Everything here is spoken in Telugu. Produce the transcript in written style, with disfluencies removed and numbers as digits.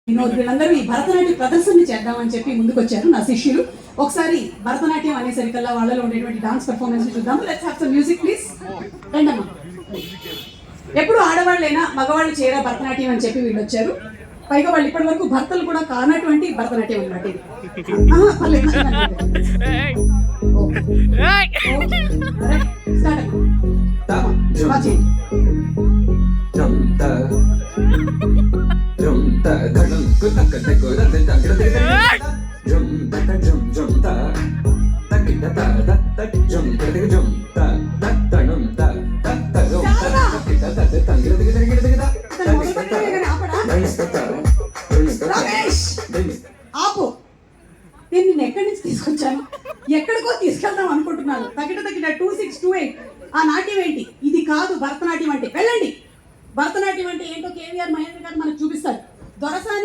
వీళ్ళందరూ ఈ భరతనాట్య ప్రదర్శన చేద్దామని చెప్పి ముందుకు వచ్చారు నా శిష్యులు. ఒకసారి భరతనాట్యం అనేసరికల్లా వాళ్ళలో ఉండేటువంటి డాన్స్ పెర్ఫార్మెన్స్ చూద్దాం. Let's have some music please. రండమ్మా. ఎప్పుడు ఆడవాళ్ళైనా మగవాళ్ళు చేయరా భరతనాట్యం అని చెప్పి వీళ్ళు వచ్చారు. పైగా వాళ్ళు ఇప్పటి వరకు భర్తలు కూడా కానటువంటి భరతనాట్యం అన్నమాట ఇది. ఆపు, నేను నిన్ను ఎక్కడి నుంచి తీసుకొచ్చాను, ఎక్కడికో తీసుకెళ్దాం అనుకుంటున్నాను. తగిట 2628 ఆ నాట్యం ఏంటి? ఇది కాదు భరతనాట్యం అంటే. వెళ్ళండి. భరతనాట్యం అంటే ఏంటో కేవీఆర్ మహేంద్ర గారు మనకు చూపిస్తారు. దొరసాని